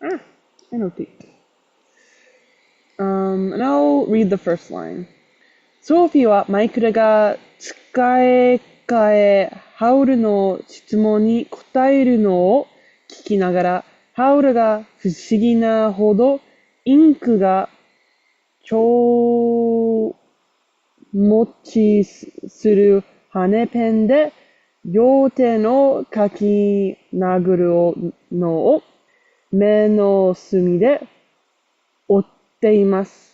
Ah, annotate. And I'll read the first line. ソフィーはマイクラが使え替え、ハウルの質問に答えるのを聞きながら、ハウルが不思議なほどインクが超持ちする羽ペンで両手の書き殴るのを目の隅で追っています。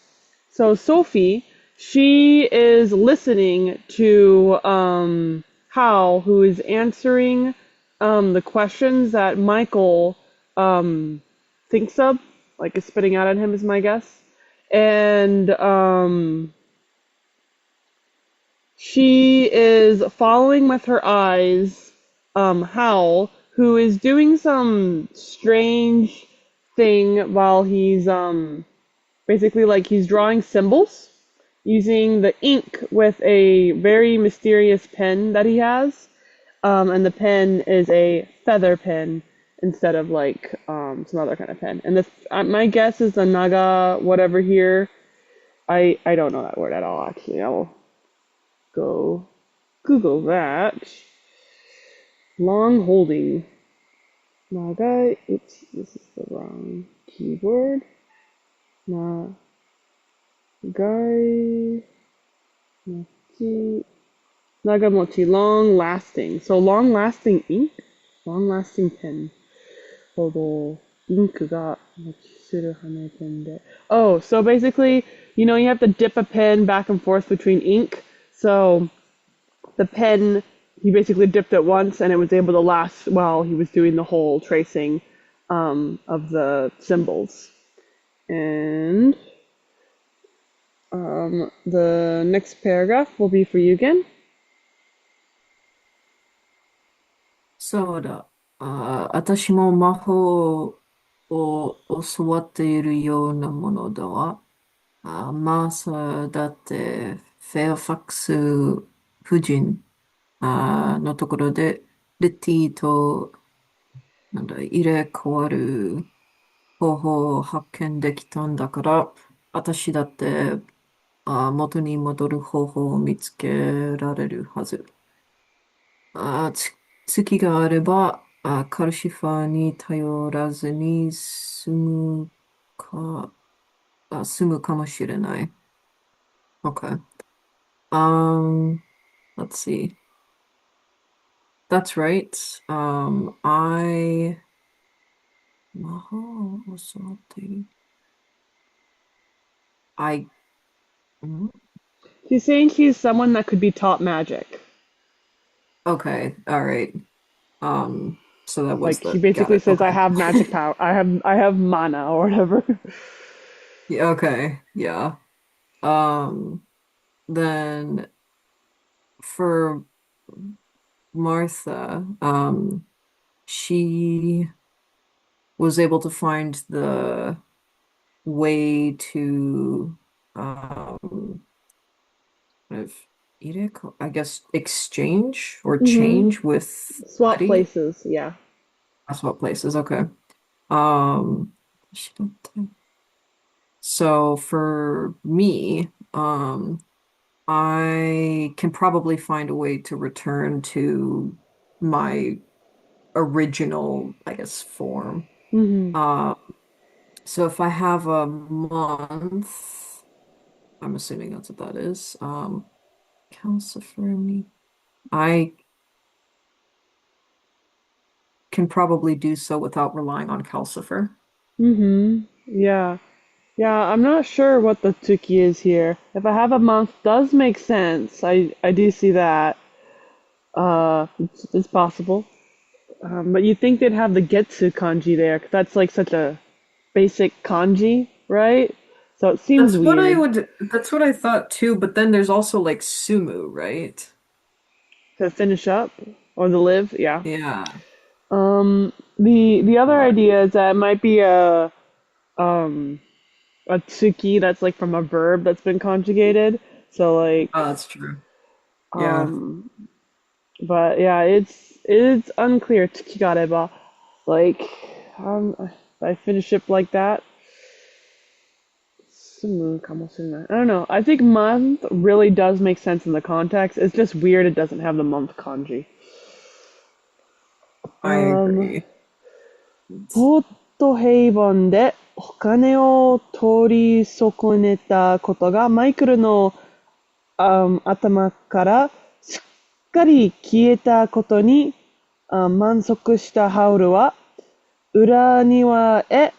So Sophie, she is listening to Hal, who is answering the questions that Michael thinks of, like is spitting out at him, is my guess. And she is following with her eyes Howl, who is doing some strange thing while he's basically like he's drawing symbols using the ink with a very mysterious pen that he has. And the pen is a feather pen instead of like some other kind of pen. And my guess is the naga whatever here. I don't know that word at all actually. I will go Google that. Long holding. Naga. Oops, this is the wrong keyboard. Nagai. Mochi. Nagamochi. Long lasting. So long lasting ink? Long lasting pen. ほど、インクが持ちする羽ペンで。Oh, so basically, you have to dip a pen back and forth between ink. So the pen, he basically dipped it once and it was able to last while he was doing the whole tracing of the symbols. And the next paragraph will be for you again. そうだ。私も魔法を教わっているようなものだわ。マーサだってフェアファックス夫人のところでレティと入れ替わる方法を発見できたんだから、私だって元に戻る方法を見つけられるはず。月があれば、カルシファーに頼らずにか、済むかもしれない。Okay. Um, let's see. That's right.魔法を教わっている。I, mm, He's saying he's someone that could be taught magic. okay, all right. So that was Like he got basically it. says, I Okay. have magic power. I have mana or whatever. Yeah, okay, yeah. Um, then for Martha, she was able to find the way to kind of I guess exchange or hmm change with Swap Letty. places. Yeah. That's what places. Okay. Um, so for me, I can probably find a way to return to my original, I guess, form. hmm Uh, so if I have a month, I'm assuming that's what that is. Calciferni. I can probably do so without relying on Calcifer. Yeah. Yeah, I'm not sure what the Tsuki is here. If I have a month, does make sense. I do see that. It's possible. But you think they'd have the Getsu kanji there, 'cause that's like such a basic kanji, right? So it seems weird That's what I thought too, but then there's also like Sumu, right? to finish up or to live. Yeah. Yeah. The other Uh, idea is that it might be um a tsuki that's like from a verb that's been conjugated. So like oh, that's true. Yeah. um but yeah, it's unclear tsukigareba. Like I finish it like that. 済むかもしれない. I don't know. I think month really does make sense in the context. It's just weird it doesn't have the month kanji. I Um, agree. ポートヘイボンでお金を取り損ねたことがマイクルの、頭からすっかり消えたことに、満足したハウルは裏庭へ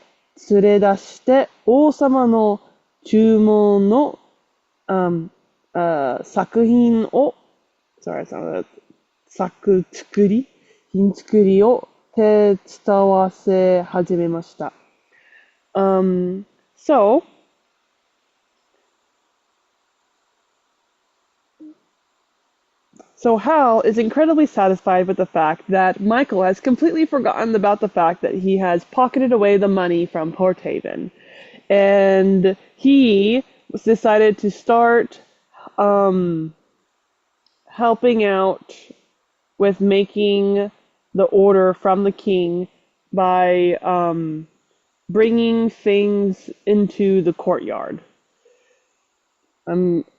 連れ出して王様の注文の、作品を、sorry, 品作りを手伝わせ始めました。So, so Hal is incredibly satisfied with the fact that Michael has completely forgotten about the fact that he has pocketed away the money from Porthaven. And he decided to start um, helping out with making the order from the king by bringing things into the courtyard.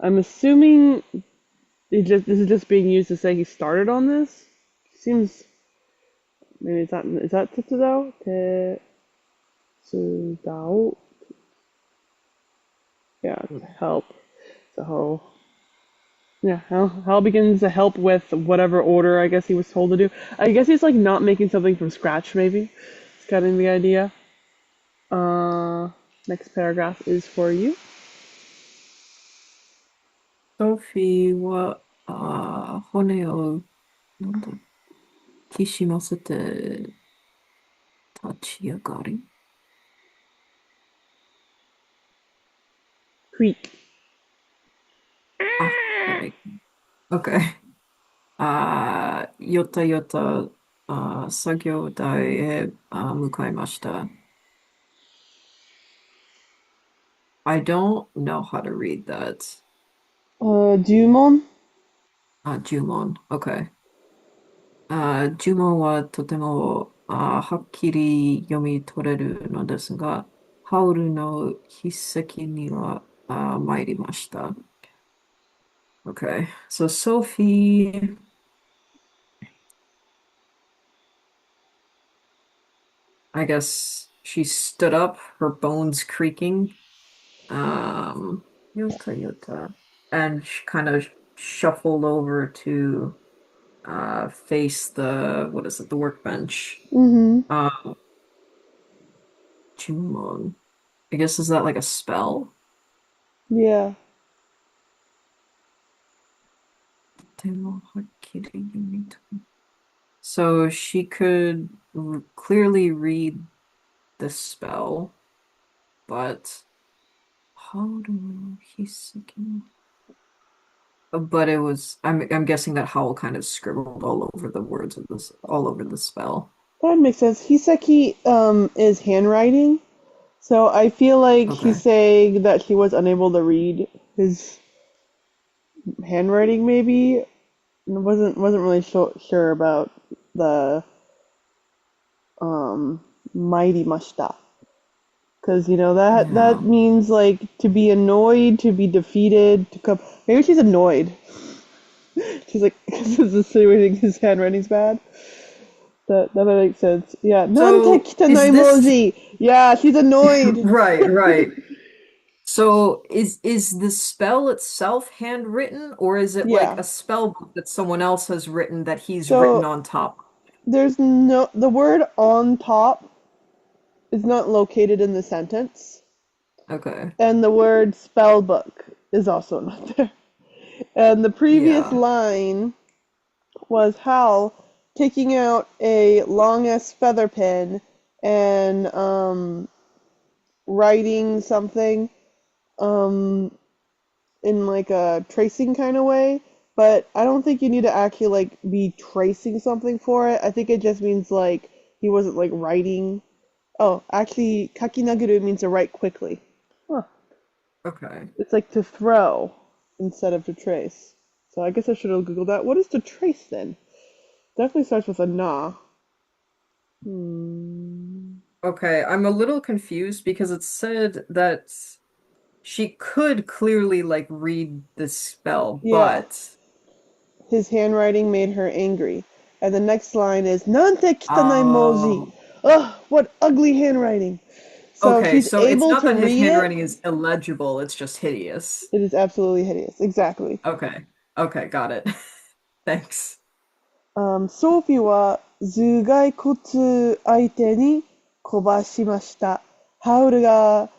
I'm assuming this is just being used to say he started on this. Seems maybe it's not. Is that Tetsudao? Tetsudao. Yeah, to help. So yeah, Hal begins to help with whatever order I guess he was told to do. I guess he's like not making something from scratch. Maybe it's kind of the idea. Uh, Next paragraph is for you. ソフィーは、骨を、なんだ、きしませて立ち上がり。Creek. Right. Okay. よたよた、作業台へ、向かいました。I don't know how to read that. Jumon. 呪文。Okay. 呪文はとてもはっきり読み取れるのですが、ハウルの筆跡には参りました。Okay, so Sophie, I guess she stood up, her bones creaking, yota yota, and she kind of shuffled over to face the, what is it, the workbench. Mm-hmm. Jumon. I guess is that like a spell? Yeah. So she could clearly read the spell, but how do he's but it was I'm guessing that Howl kind of scribbled all over the words of this all over the spell. That makes sense. Hiseki is handwriting, so I feel like he's Okay. saying that he was unable to read his handwriting. Maybe wasn't really sure about the mighty mashita, because you know that Yeah. means like to be annoyed, to be defeated, to come. Maybe she's annoyed. She's like because this is his handwriting's bad. That makes sense. Yeah. Nante So is kitanai this moji. Yeah, she's annoyed. right, right. So is the spell itself handwritten, or is it like Yeah. a spell book that someone else has written that he's written So on top? there's no the word on top is not located in the sentence, Okay. and the word spell book is also not there. And the previous Yeah. line was Hal taking out a long ass feather pen and writing something um in like a tracing kind of way, but I don't think you need to actually like be tracing something for it. I think it just means like he wasn't like writing. Oh, actually, kakinaguru means to write quickly. Huh. Okay. It's like to throw instead of to trace. So I guess I should have googled that. What is to trace then? Definitely starts with a na. Hmm. Okay, I'm a little confused because it said that she could clearly like read the spell, Yeah, but his handwriting made her angry. And the next line is Nante kitanai moji. oh, Ugh, what ugly handwriting. So okay. she's So it's able not to that his read it. handwriting is illegible, it's just hideous. It is absolutely hideous. Exactly. Okay. Okay, got it. Thanks. ソフィーは頭蓋骨相手にこばしました。ハウルが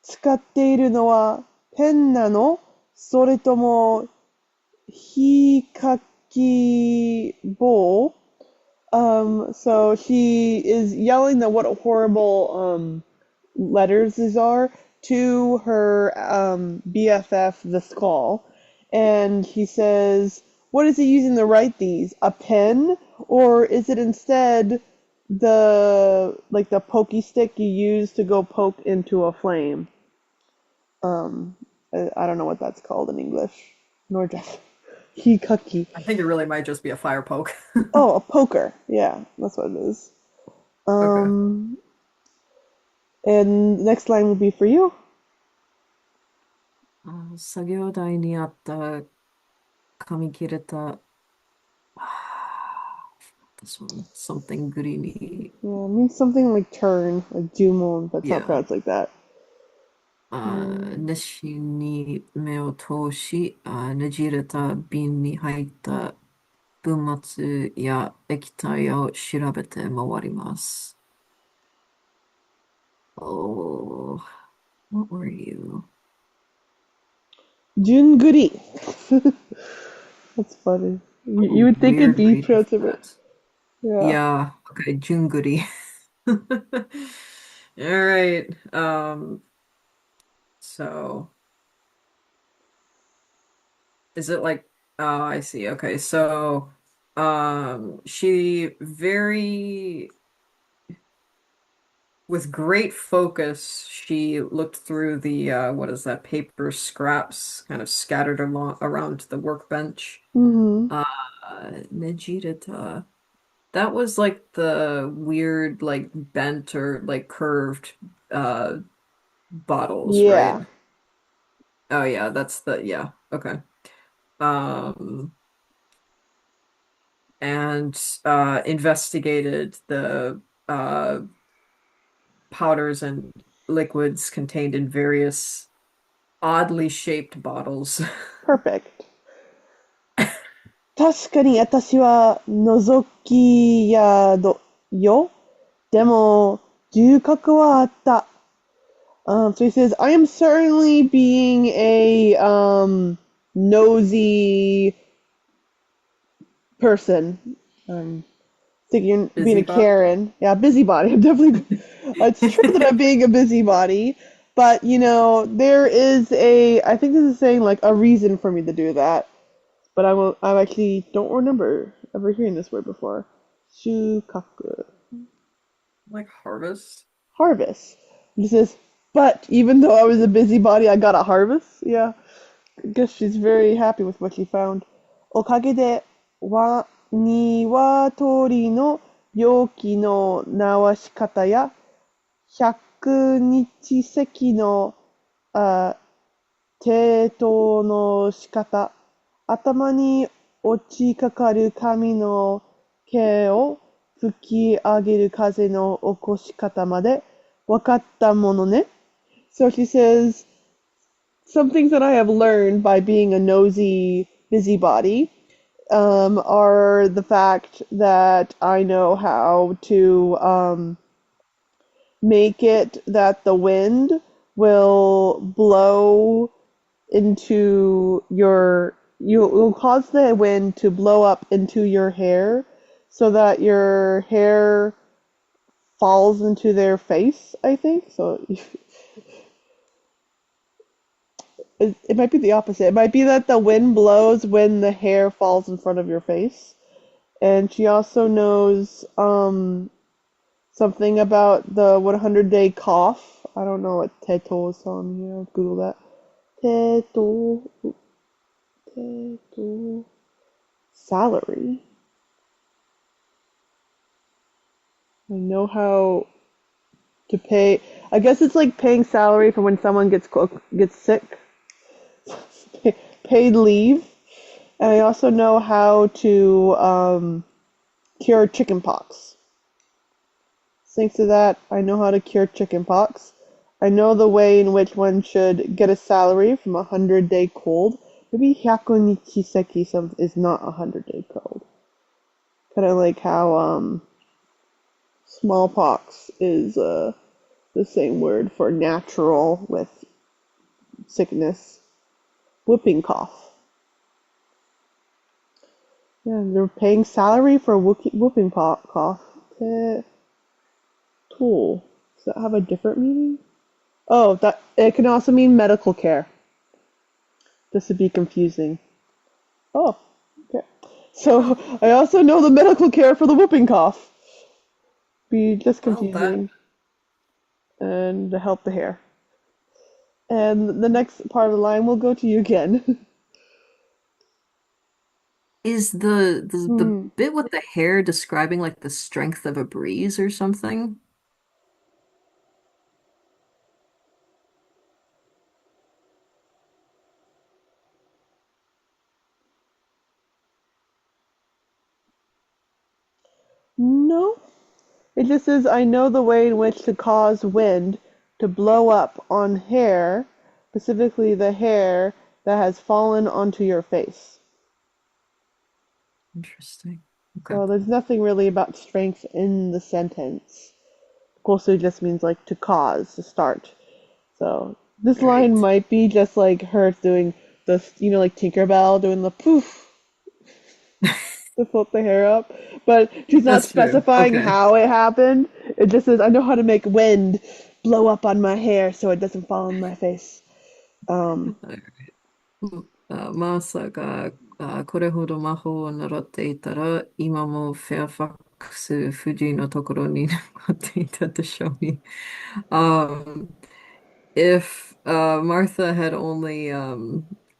使っているのはペンなのそれともひかき棒 so she is yelling that what horrible letters these are to her BFF, the Skull, and he says, "What is he using to write these? A pen, or is it instead the pokey stick you use to go poke into a flame?" I don't know what that's called in English, nor does hikaki. I think it really might just be a fire poke. Oh, a poker. Yeah, that's what it is. Okay. Um, and the next line will be for you. 作業台にあった紙切れたsomething greeny. Yeah, it means something like turn, like Jumon, but it's not Yeah. pronounced like that. Um, 熱心に目を通し、ねじれた瓶に入った粉末や液体を調べて回ります。Oh, what were you? Junguri. That's funny. You Oh, would think it'd weird be reading pronounced for different. that. Yeah. Yeah, okay, Junguri. All right. So is it like, oh, I see. Okay, so she very with great focus, she looked through the what is that, paper scraps kind of scattered along around the workbench. Mm-hmm. Uh Nejirita. That was like the weird, like bent or like curved uh bottles, right? Yeah. Oh yeah, that's the yeah, okay. Um and investigated the powders and liquids contained in various oddly shaped bottles. Perfect. 確かに私は覗き宿よ。でも、重覚はあった。So he says, I am certainly being a nosy person. Um, thinking being a Busybody. Karen. Yeah, busybody. I'm definitely. It's true that I'm being a busybody, but there is a. I think this is saying like a reason for me to do that, but I will. I actually don't remember ever hearing this word before. Shukaku, Like harvest. harvest. This is. But even though I was a busybody, I got a harvest. Yeah, I guess she's very happy with what she found. おかげで鶏の病気の治し方や百日咳のあ低騰の仕方、頭に落ちかかる髪の毛を吹き上げる風の起こし方まで分かったものね。So she says, some things that I have learned by being a nosy busybody are the fact that I know how to make it that the wind will blow into you'll cause the wind to blow up into your hair so that your hair falls into their face, I think. So it might be the opposite. It might be that the wind blows when the hair falls in front of your face. And she also knows something about the 100-day cough. I don't know what Teto is telling me here. Google that. Teto, Teto, salary. I know how to pay. I guess it's like paying salary for when someone gets sick, paid leave. And I also know how to cure chickenpox. Thanks to that, I know how to cure chickenpox. I know the way in which one should get a salary from a 100-day cold. Maybe Hyakunichiseki is not a 100-day cold. Kind of like how smallpox is the same word for natural with sickness. Whooping cough. Yeah, they're paying salary for whooping cough. Tool. Does that have a different meaning? Oh, that it can also mean medical care. Just to be confusing. Oh, okay. So I also know the medical care for the whooping cough. Be just Well, that confusing and to help the hair. And the next part of the line will go to you again. is the Hmm. bit with the hair describing like the strength of a breeze or something? No, it just says I know the way in which to cause wind to blow up on hair, specifically the hair that has fallen onto your face. Interesting. Okay. So there's nothing really about strength in the sentence. Kosu just means like to cause, to start. So this line Right. might be just like her doing the, like Tinkerbell doing the poof to flip the hair up, but she's not That's true. specifying Okay. how it happened. It just says, I know how to make wind blow up on my hair so it doesn't fall on my face. Um, まさか、これほど魔法を習っていたら、今もフェアファックス夫人のところに残っていたでしょうに。If Martha had only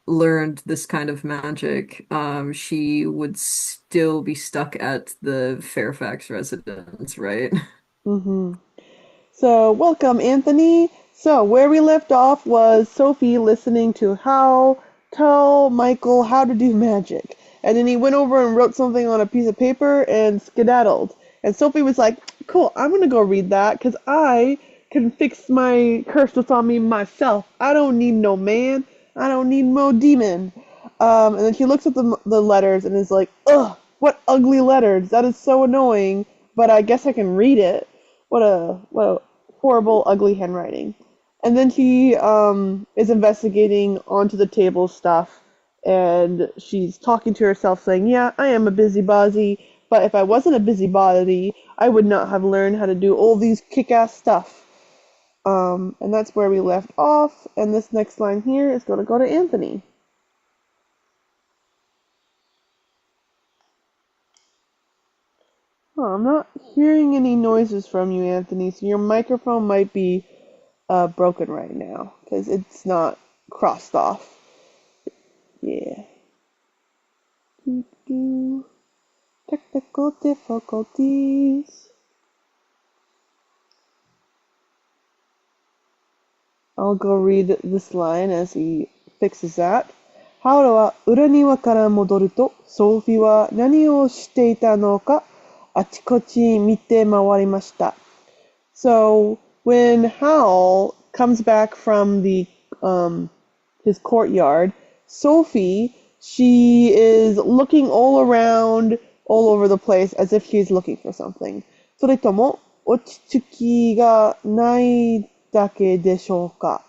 learned this kind of magic, she would still be stuck at the Fairfax residence, right? mhm. So, welcome, Anthony. So, where we left off was Sophie listening to Howl tell Michael how to do magic. And then he went over and wrote something on a piece of paper and skedaddled. And Sophie was like, cool, I'm going to go read that because I can fix my curse that's on me myself. I don't need no man. I don't need no demon. And then she looks at the letters and is like, ugh, what ugly letters. That is so annoying, but I guess I can read it. What a horrible, ugly handwriting. And then she is investigating onto the table stuff, and she's talking to herself, saying, "Yeah, I am a busybody, but if I wasn't a busybody, I would not have learned how to do all these kick-ass stuff." And that's where we left off. And this next line here is going to go to Anthony. Oh, I'm not hearing any noises from you, Anthony. So your microphone might be broken right now because it's not crossed off. Yeah. Doo-doo. Technical difficulties. I'll go read this line as he fixes that. ハウルは裏庭から戻ると、ソフィーは何をしていたのか、あちこち見て回りました。So when Howl comes back from the his courtyard, Sophie, she is looking all around, all over the place, as if she's looking for something. それとも落ち着きがないだけでしょうか?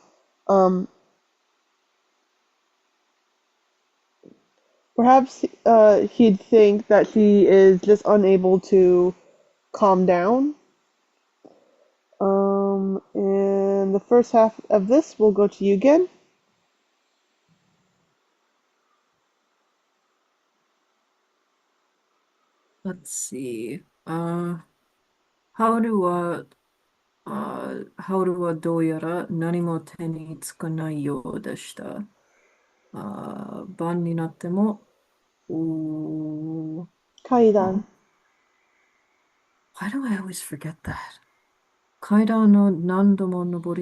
Perhaps he'd think that she is just unable to calm down. And the first half of this will go to you again. Let's see. ハウルは、ハウルはどうやら何も手につかないようでした。晩になっても、階段. huh? Why do I always forget that? 階段を何度も降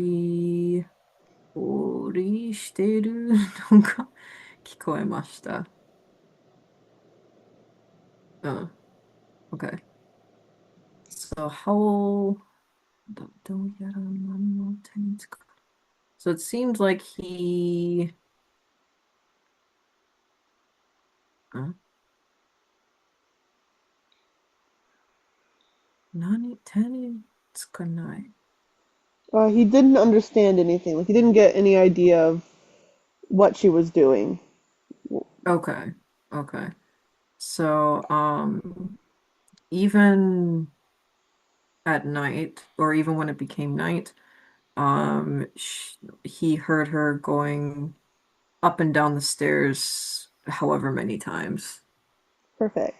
りしているのが聞こえました。うん。Okay. So,どうやら何も手につかない。So it seems likeん手につかない。He didn't understand anything. Like he didn't get any idea of what she was doing. Okay. Okay. So, even at night, or even when it became night, he heard her going up and down the stairs however many times. Perfect.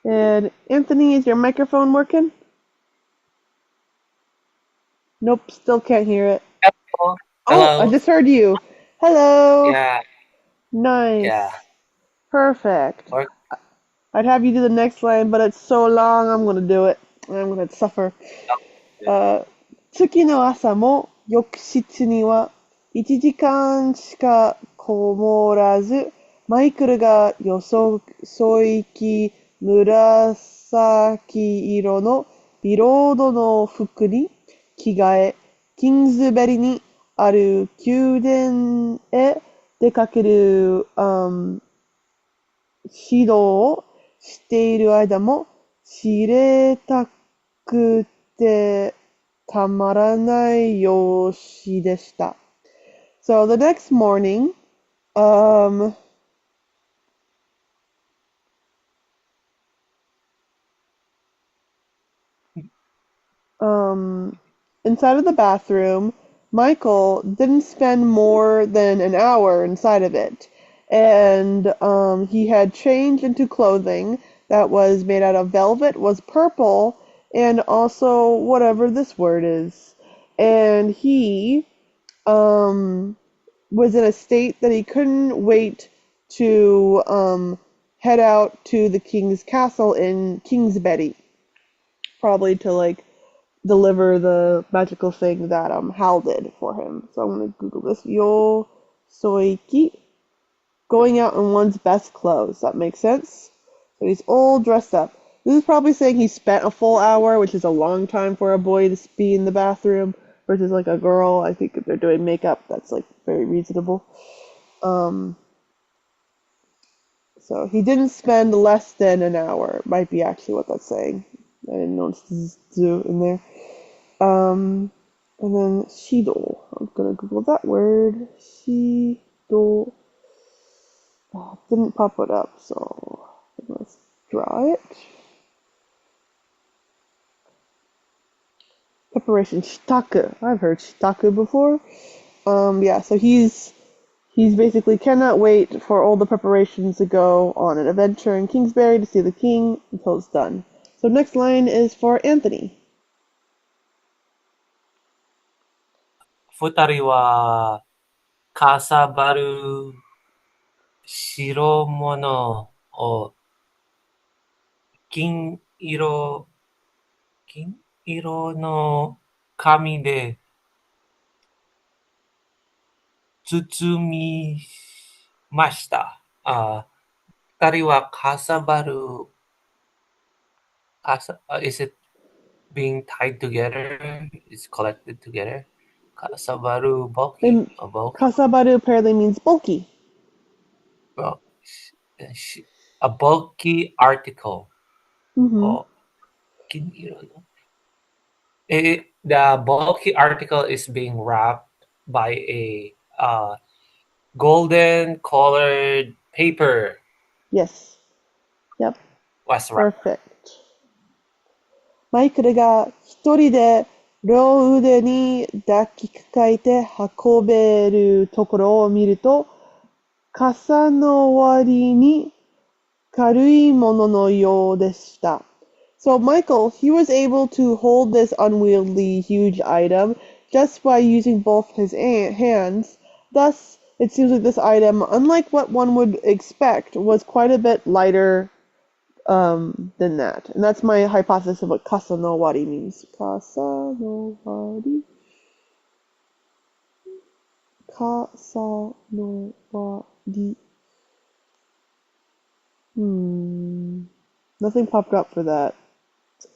And Anthony, is your microphone working? Nope, still can't hear it. Hello. Oh, I Hello. just heard you. Hello. Yeah, yeah. Nice. Perfect. Work. I'd have you do the next line, but it's so long, I'm gonna do it. I'm gonna suffer. 月の朝も浴室には1時間しかこもらず、マイケルがよそいき紫色のビロードの服に着替え、キングズベリにある宮殿へ出かける、指導をしている間も、知れたくてたまらない様子でした。So the next morning, um, um, inside of the bathroom, Michael didn't spend more than an hour inside of it. And he had changed into clothing that was made out of velvet, was purple, and also whatever this word is. And he um, was in a state that he couldn't wait to head out to the king's castle in Kingsbury, probably to like deliver the magical thing that Hal did for him. So I'm gonna Google this. Yo soiki, going out in one's best clothes. That makes sense. So he's all dressed up. This is probably saying he spent a full hour, which is a long time for a boy to be in the bathroom, versus like a girl. I think if they're doing makeup, that's like very reasonable. Um, so he didn't spend less than an hour. Might be actually what that's saying. I didn't notice the zoo in there. And then shido. I'm gonna Google that word. Shido. Oh, didn't pop it up, so let's draw it. Preparation shitaku. I've heard shitaku before. Yeah, so he's basically cannot wait for all the preparations to go on an adventure in Kingsbury to see the king until it's done. So next line is for Anthony. 二人はかさばる白物を金色、金色の紙で包みました。二人はかさばる、is it being tied together? Is collected together? かさばる bulky? Bulky? Kasabaru apparently means bulky. Well, a bulky article. Mm-hmm. Oh, the bulky article is being wrapped by a golden colored paper. Yes. Yep. Was wrapped. Perfect. マイケルが一人で両腕に抱きかかえて運べるところを見ると、傘の割に軽いもののようでした。So Michael, he was able to hold this unwieldy huge item just by using both his hands. Thus, it seems like this item, unlike what one would expect, was quite a bit lighter than that. And that's my hypothesis of what kasa no wari means. Kasa no wari. Kasa no wari. Nothing popped up for that.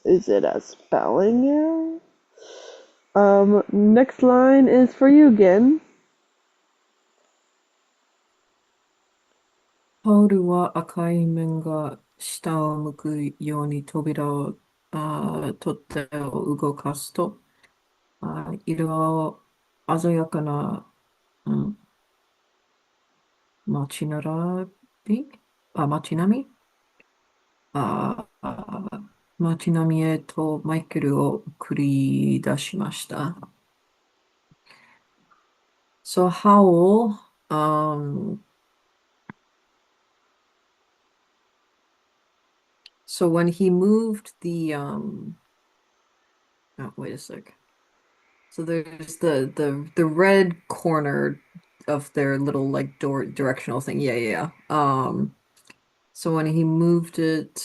Is it a spelling error? Next line is for you again. ハウルは赤い面が下を向くように扉を、取っ手を動かすと、色鮮やかな、街並び街並み街並みへとマイケルを繰り出しました。So Howl, so when he moved the wait a sec. So there's the red corner of their little like directional thing. Yeah. So when he moved it,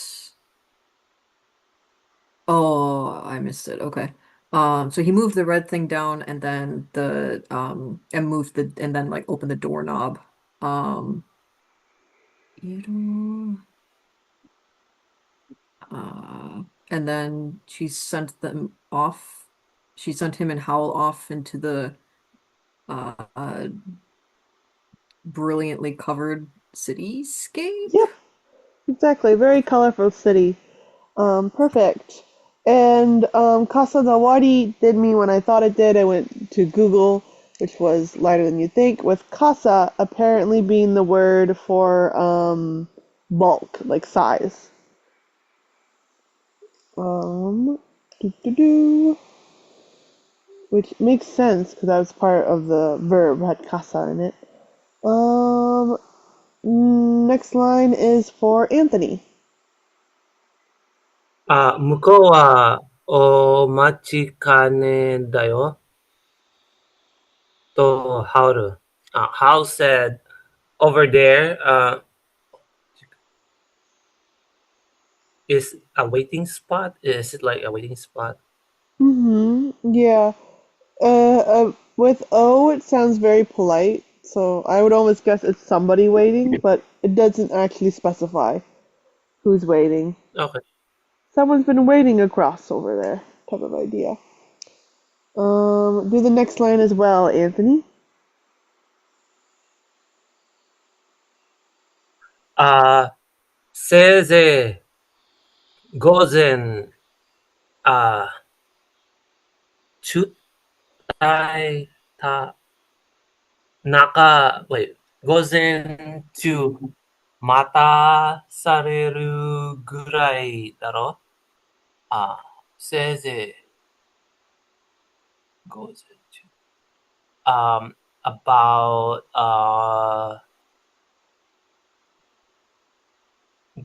oh, I missed it. Okay. So he moved the red thing down and then and then like opened the doorknob. And then she sent them off. She sent him and Howl off into the brilliantly covered cityscape. Yep, exactly. Very colorful city. Perfect. And Casa no Wari did me when I thought it did. I went to Google, which was lighter than you'd think, with casa apparently being the word for bulk, like size. Which makes sense because that was part of the verb, had casa in it. Next line is for Anthony. 向こうはお待ちかねだよ。と、Howl. Howl said, over there is a waiting spot. Is it like a waiting spot? Yeah. With O, it sounds very polite, so I would almost guess it's somebody waiting, but it doesn't actually specify who's waiting. Okay. Someone's been waiting across over there, type of idea. Do the next line as well, Anthony. せいぜい午前、中退た、午前中、待たされるぐらいだろ。せいぜい午前中。About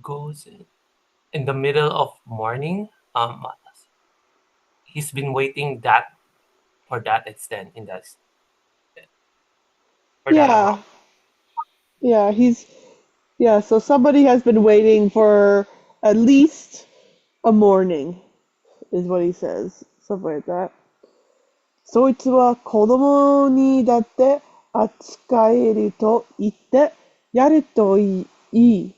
goes in the middle of morning. He's been waiting for that extent in that for that Yeah. amount. So somebody has been waiting for at least a morning, is what he says. Something like that. そいつは子供にだって扱えると言ってやるといい。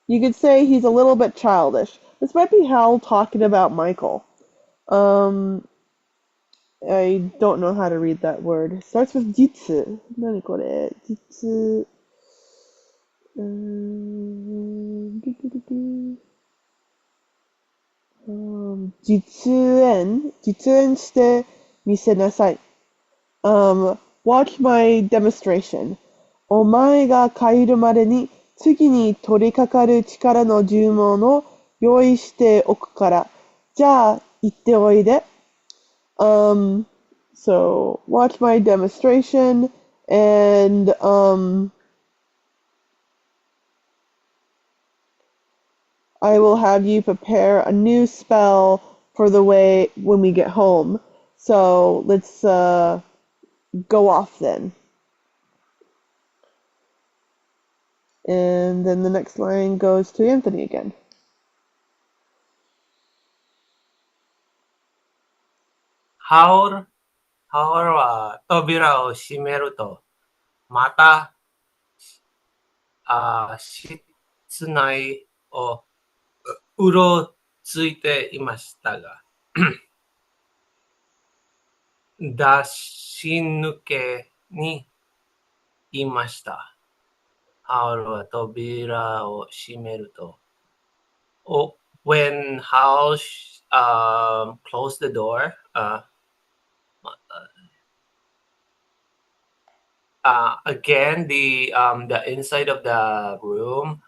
You could say he's a little bit childish. This might be Hal talking about Michael. I don't know how to read that word. It starts with jitsu. 何これ? Jitsu. 実演してみせなさい。Watch my demonstration. お前が帰るまでに次に取り掛かる力の呪文を用意しておくから。じゃあ、行っておいで。So watch my demonstration and I will have you prepare a new spell for the way when we get home. So let's go off then. And then the next line goes to Anthony again. ハウルは扉を閉めると、また、室内をうろついていましたが、出し抜けにいました。ハウルは扉を閉めると、when Howl closed the door, again, the inside of the room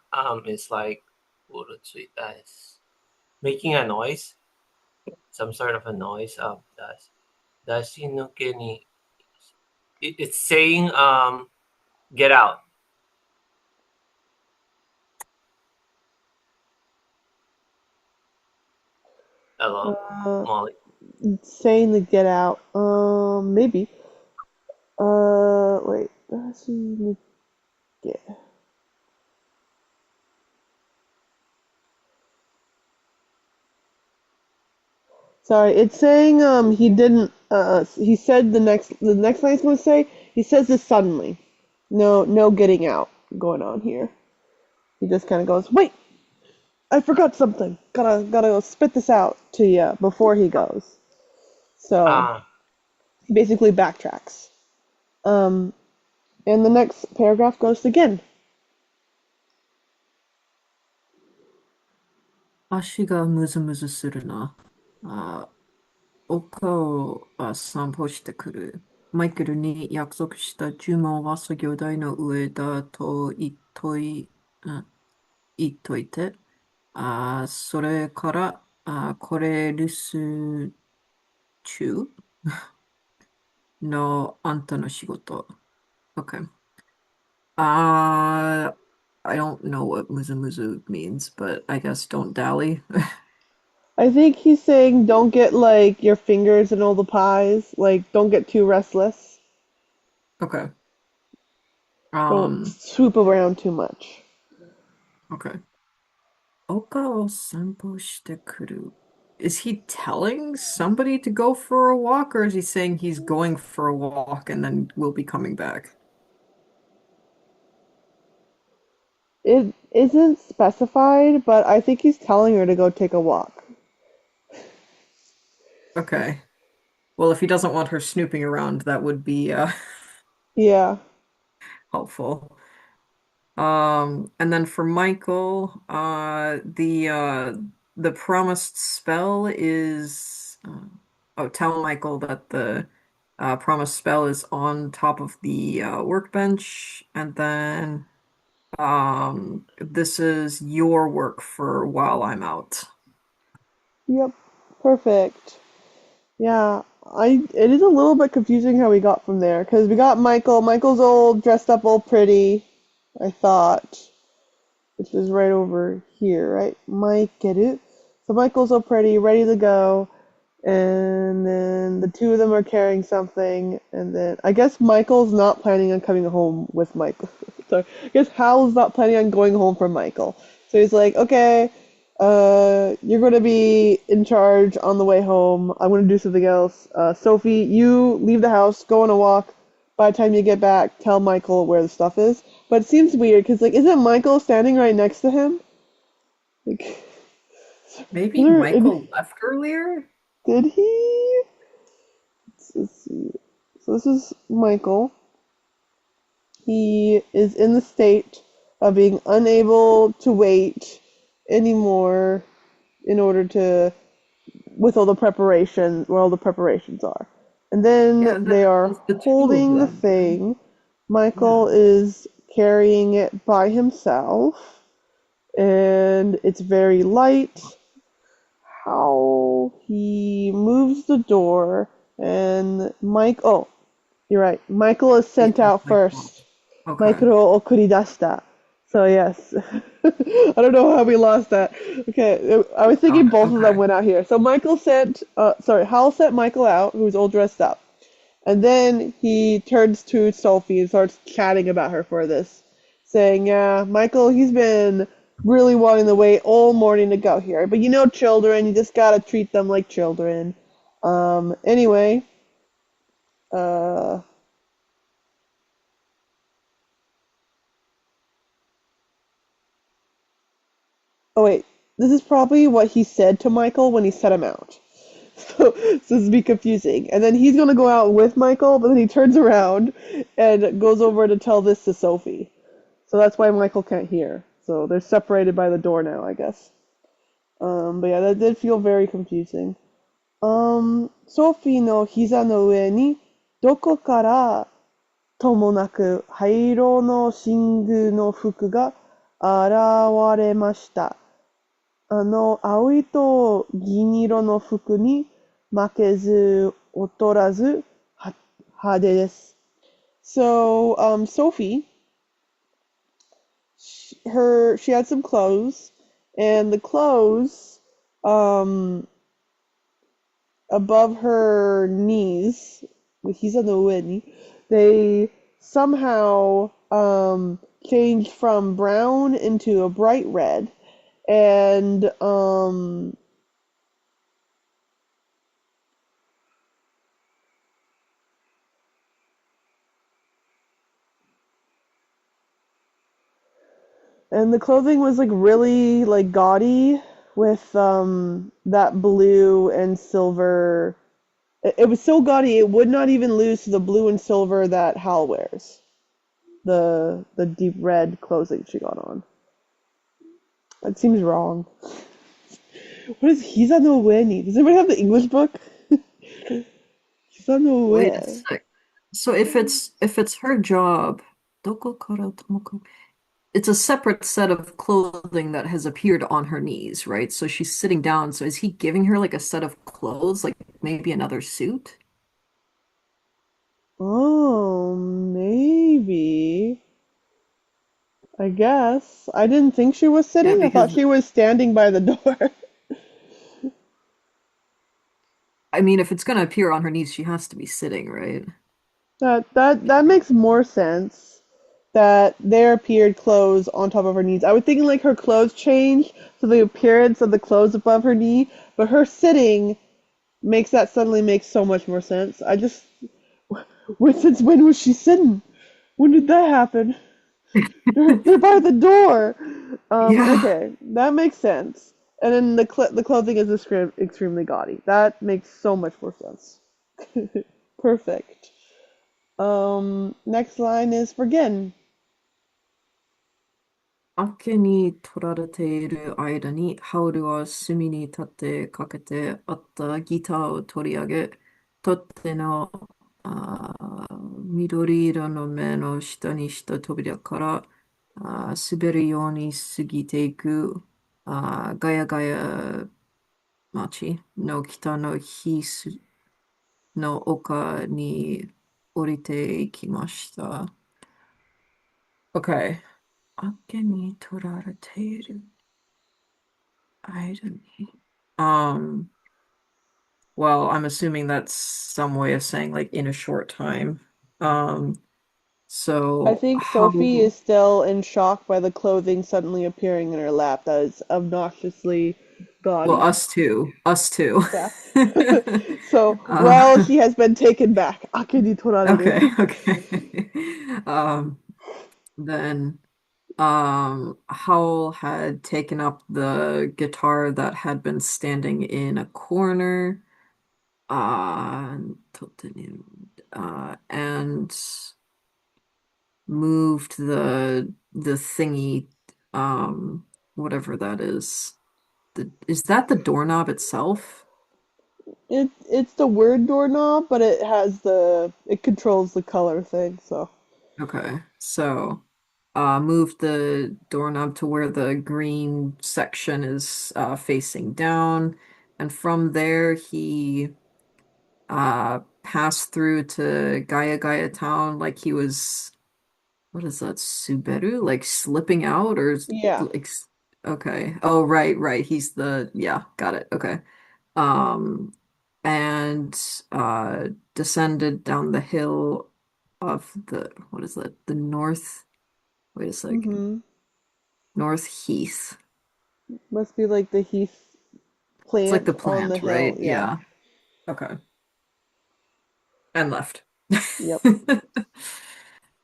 is like is making a noise, some sort of a noise. It's saying get out. Hello, Molly. Saying to get out. Maybe. Wait. Get. Sorry, it's saying he didn't he said the next line it's gonna say he says this suddenly. No getting out going on here. He just kinda goes, wait, I forgot something. Gotta go spit this out to you before he goes. So he basically backtracks. And the next paragraph goes again. 足がムズムズするな。丘を散歩してくる。マイケルに約束した呪文は作業台の上だと言っといて。それから、これ留守中のあんたの仕事。Okay. I don't know what muzu muzu means, but I guess don't dally. I think he's saying don't get like your fingers in all the pies. Like don't get too restless. Okay. Don't swoop around too much. Okay. Oka o sanpo shite kuru. Is he telling somebody to go for a walk, or is he saying he's going for a walk and then will be coming back? It isn't specified, but I think he's telling her to go take a walk. Okay. Well, if he doesn't want her snooping around, that would be Yeah. helpful. And then for Michael, the promised spell is tell Michael that the promised spell is on top of the workbench, and then this is your work for while I'm out. Yep. Perfect. Yeah. It is a little bit confusing how we got from there because we got Michael. Michael's all dressed up, all pretty, I thought, which is right over here, right? Michael. So Michael's all pretty, ready to go, and then the two of them are carrying something, and then I guess Michael's not planning on coming home with Michael. Sorry, I guess Hal's not planning on going home from Michael. So he's like, okay, you're going to be in charge on the way home. I'm going to do something else. Sophie, you leave the house, go on a walk. By the time you get back, tell Michael where the stuff is. But it seems weird because, like, isn't Michael standing right next to him? Like, Maybe Michael left earlier? Did he? Let's see. So this is Michael. He is in the state of being unable to wait anymore in order to, with all the preparations, where all the preparations are. And then they are holding the thing. Michael is carrying it by himself, and it's very light. How he moves the door, and oh, you're right. Michael is sent out first. Okay. Michael o okuridashita. So yes. I don't know how we lost that. Okay, I was thinking both of them went out here. So Hal sent Michael out, who's all dressed up. And then he turns to Sophie and starts chatting about her for this saying, "Yeah, Michael, he's been really wanting to wait all morning to go here, but you know, children, you just gotta treat them like children." Anyway, uh, oh wait, this is probably what he said to Michael when he set him out. So this is be confusing. And then he's gonna go out with Michael, but then he turns around and goes over to tell this to Sophie. So that's why Michael can't hear. So they're separated by the door now, I guess. But yeah, that did feel very confusing. ソフィーの膝の上にどこからともなく灰色の寝具の服が現れました。青いと銀色の服に負けず劣らず派手です。So, Sophie, she had some clothes, and the clothes, um, above her knees, he's on the wing, they somehow, changed from brown into a bright red, and, and the clothing was like really like gaudy with that blue and silver. It was so gaudy it would not even lose to the blue and silver that Hal wears. The deep red clothing she got on. That seems wrong. What is He's on the Winnie? Does anybody have the English book? He's on the Wait a way. sec. So if it's her job, doko kara tomoku, it's a separate set of clothing that has appeared on her knees, right? So she's sitting down. So is he giving her like a set of clothes, like maybe another suit? Oh, maybe. I guess. I didn't think she was Yeah, sitting. I thought because she was standing by the door. I mean, if it's gonna appear on her knees, she has to be sitting, right? That makes more sense. That there appeared clothes on top of her knees. I was thinking like her clothes changed, so the appearance of the clothes above her knee, but her sitting makes that suddenly make so much more sense. Since when was she sitting? When did that happen? They're by the door. Yeah. Okay, that makes sense. And then the clothing is extremely gaudy. That makes so much more sense. Perfect. Next line is for Gin. 明けに取られている間に、ハウルは隅に立ってかけてあったギターを取り上げ、取っ手の緑色の目の下にした扉から滑るように過ぎていくガヤガヤ町の北のヒスの丘に降りていきました。Okay. 明けに取られている。I don't. Well, I'm assuming that's some way of saying like in a short time. Um, I so think how, Sophie is still in shock by the clothing suddenly appearing in her lap. That is obnoxiously well, gaudy. us too, us too. Yeah. So, well, Uh, she has been taken back. Akeni okay, torareru. okay. Um, then, Howl had taken up the guitar that had been standing in a corner, uh, and moved the thingy, whatever that is. Is that the doorknob itself? It's the word doorknob, but it controls the color thing, so. Okay, so moved the doorknob to where the green section is facing down, and from there he passed through to Gaia Gaia Town like he was what is that, Suberu? Like slipping out Yeah. like okay. Oh, right, right. He's yeah, got it. Okay. Um and descended down the hill of what is that? The north. Wait a second. Mm-hmm. North Heath. Must be like the heath It's like the plant on the plant, hill. right? Yeah. Yeah. Okay. And left. Yep.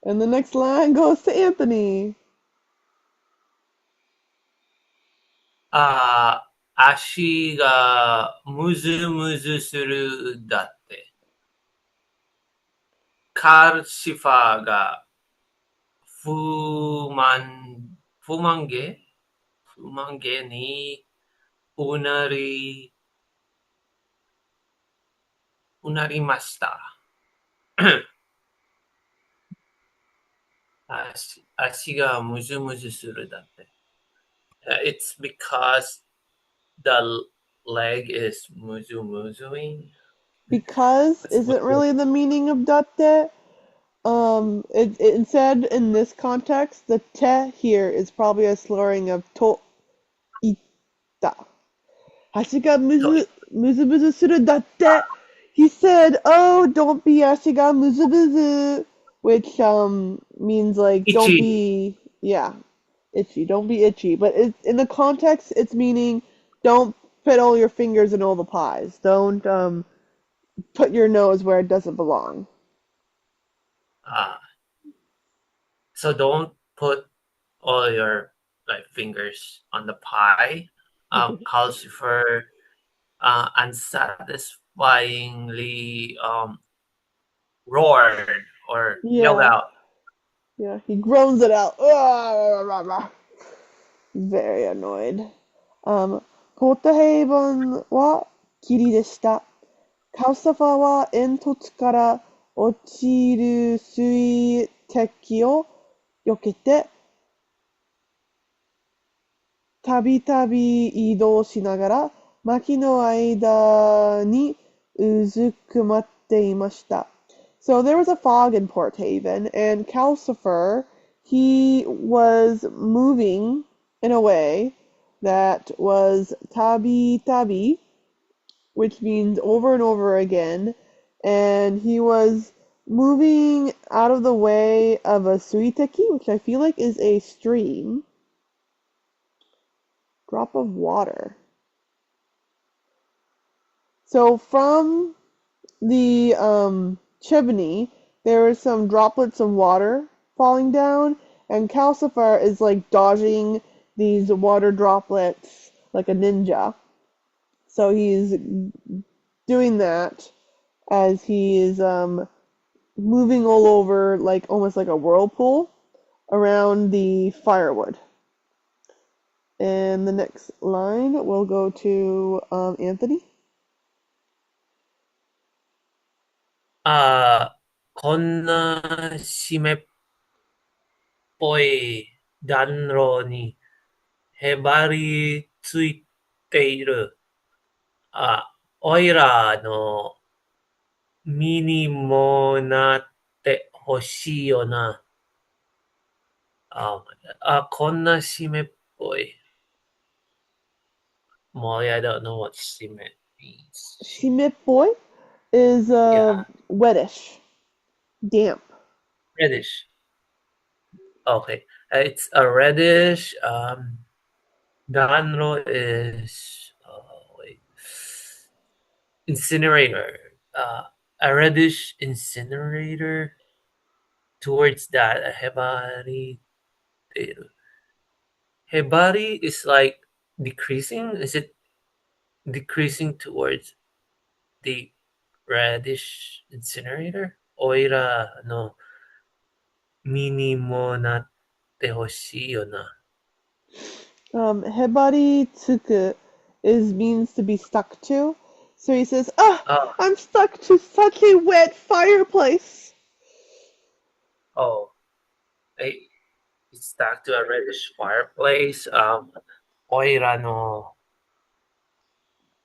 And the next line goes to Anthony. 足がムズムズするだって。カルシファーが不満げ不満げにうなり、うなりました。足がムズムズするだって。It's because the leg is muzu muzuing. Because That's isn't muzu. really the meaning of datte. It said in this context, the te here is probably a slurring of to ita. Hashiga muzu muzu suru datte. He said, "Oh, don't be ashiga muzu muzu," which means like don't Ichi. be itchy. Don't be itchy. But in the context, it's meaning don't put all your fingers in all the pies. Don't put your nose where it doesn't belong. Ah, so don't put all your fingers on the pie. Calcifer unsatisfyingly roared or yelled Yeah, out. yeah. He groans it out. Ah, very annoyed. ポートヘイボンは霧でした。カウサファは煙突から落ちる水滴を避けて、たびたび移動しながら、薪の間にうずくまっていました。So there was a fog in Port Haven, and Calcifer, he was moving in a way that was tabi tabi, which means over and over again, and he was moving out of the way of a suiteki, which I feel like is a stream, drop of water. So from the chimney, there are some droplets of water falling down, and Calcifer is like dodging these water droplets like a ninja. So he's doing that as he is moving all over, like almost like a whirlpool around the firewood. And the next line will go to Anthony. こんな湿っぽい暖炉にへばりついている。おいらの身にもなってほしいよな。こんな湿っぽい。もう I don't know what 湿 means. Shimip boy is Yeah, wettish, damp. reddish. Okay, it's a reddish. Danro is wait, incinerator. A reddish incinerator towards that. A hebari. Hebari is like decreasing. Is it decreasing towards the reddish incinerator? Oira no mini mo natte hoshii yo na. Hebari tsuku is means to be stuck to. So he says, "Ah, Oh, I'm stuck to such a wet fireplace." oh, I- it's stuck to a reddish fireplace. Oira no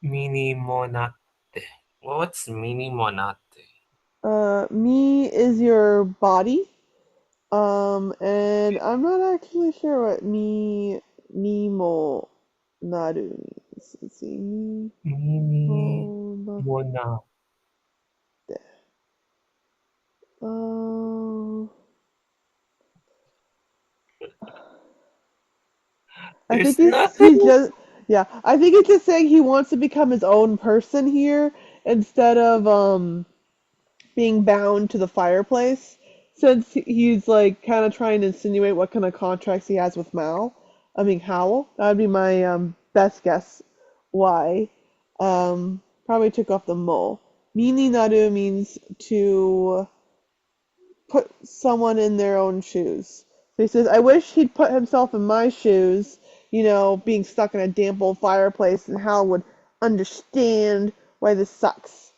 mini mo natte. What's mini mo natte? Me is your body. And I'm not actually sure what ni mo naru means. Let's see. Ni Mini mo natte. mo na. Uh, I think There's he's nothing. just yeah. I think it's just saying he wants to become his own person here instead of being bound to the fireplace. Since he's like kind of trying to insinuate what kind of contracts he has with Howl. That would be my best guess. Why? Probably took off the mo. Mini naru means to put someone in their own shoes. So he says, I wish he'd put himself in my shoes, being stuck in a damp old fireplace, and Hal would understand why this sucks.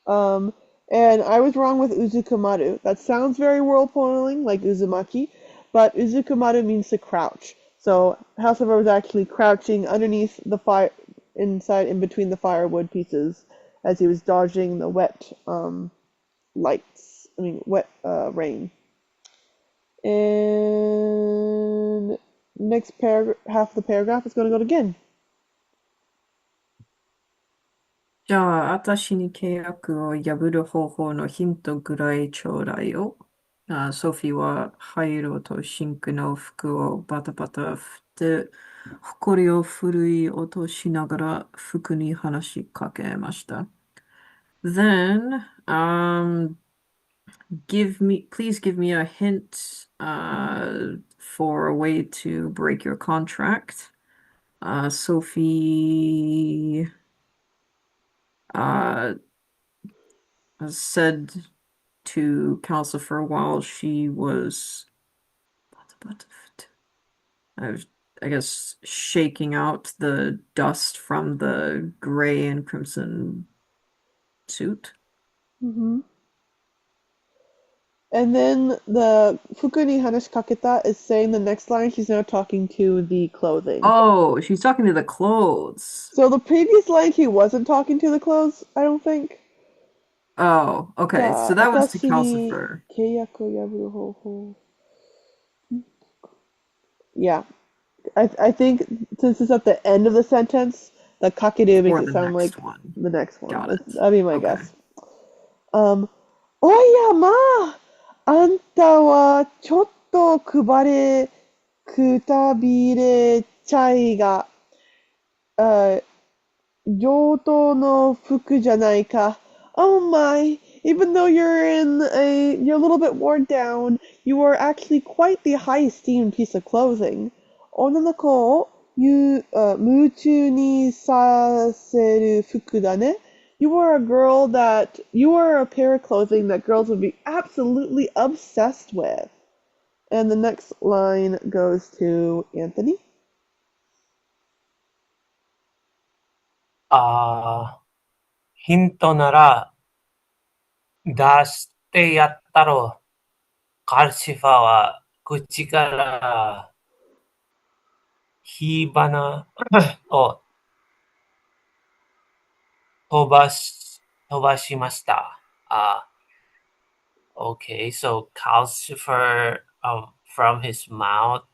Um, and I was wrong with Uzukumaru. That sounds very whirlpooling, like Uzumaki, but Uzukumaru means to crouch. So House of R was actually crouching underneath the fire, inside, in between the firewood pieces, as he was dodging the wet wet rain. And next half of the paragraph is going to go to Gin. じゃあ、私に契約を破る方法のヒントぐらいちょうだいよ。ソフィーは灰色とシンクの服をバタバタ振って、埃を振い落としながら服に話しかけました。Then, please give me a hint for a way to break your contract. Sophie said to Calcifer while she was, I guess, shaking out the dust from the gray and crimson suit. Mm-hmm. And then the fuku ni hanashikaketa is saying the next line she's now talking to the clothing. Oh, she's talking to the clothes. So the previous line he wasn't talking to the clothes, I don't think. Oh, okay. So that was to Calcifer. Yeah. I think since it's at the end of the sentence, the kakeru makes Or it the sound like next one. the next one. Got it. That'd be my Okay. guess. おやまあ、あんたはちょっとくたびれちゃいが、上等の服じゃないか。Oh my, even though you're a little bit worn down, you are actually quite the high esteemed piece of clothing. 女の子を夢中にさせる服だね。You are you are a pair of clothing that girls would be absolutely obsessed with. And the next line goes to Anthony. ヒントなら出してやったろう。カルシファーは口から火花を飛ばしました。Okay, so Calcifer, from his mouth,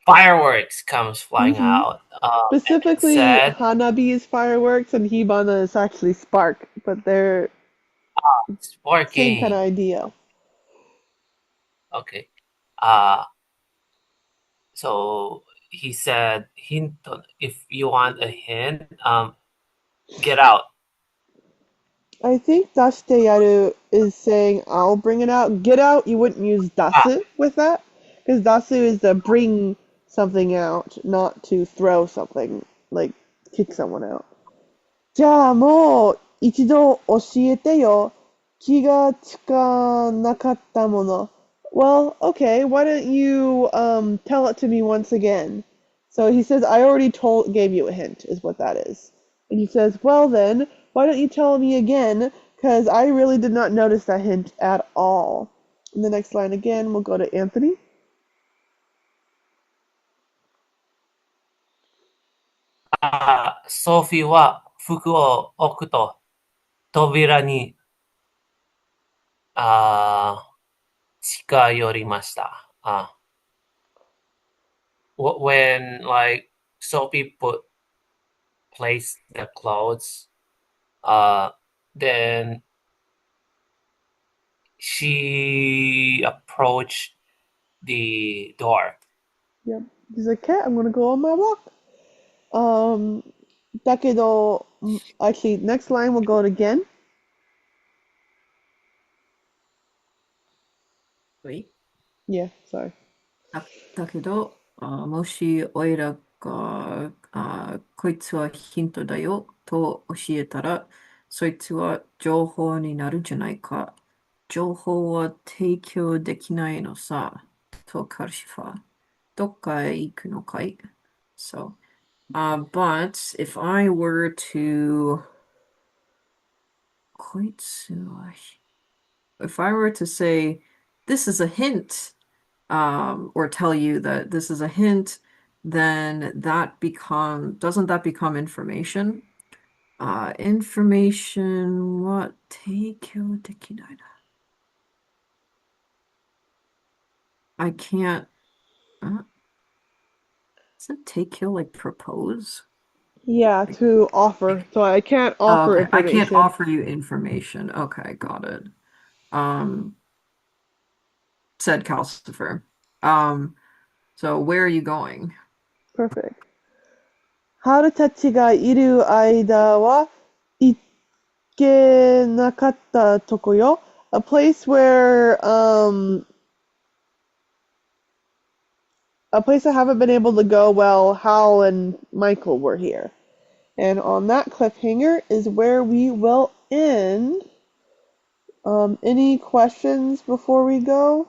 fireworks comes flying Mm-hmm. out. Specifically, Said, Hanabi is fireworks and Hibana is actually spark, but they're same kind of sparking. idea. Okay. So he said, hint, if you want a hint, get out. I think Dashite Yaru is saying I'll bring it out. Get out, you wouldn't use dasu with that. Because dasu is to bring something out, not to throw something, like kick someone out. じゃあもう一度教えてよ。気がつかなかったもの。Well, okay, why don't you tell it to me once again? So he says, I already gave you a hint, is what that is. And he says, well then, why don't you tell me again? Because I really did not notice that hint at all. And the next line again, we'll go to Anthony. ソフィーは服を置くと扉に近寄りました。When like Sophie place the clothes, then she approached the door. Yep. He's like, okay, I'm gonna go on my walk. だけど, actually, next line we'll go it again. はい。 Yeah, sorry. だけど、もしおいらが、こいつはヒントだよと教えたら、そいつは情報になるじゃないか。情報は提供できないのさ。とカルシファー。どっかへ行くのかい？ So, but if I were to, こいつは、if I were to say, this is a hint, or tell you that this is a hint, then doesn't that become information? Information は提供できないな。I can't, isn't take kill like propose? Yeah, to offer. So I can't offer Okay, I can't information. offer you information. Okay, got it. Said Calcifer. So where are you going? Perfect. 春たちがいる間は行けなかったとこよ. A place a place I haven't been able to go while Hal and Michael were here. And on that cliffhanger is where we will end. Any questions before we go?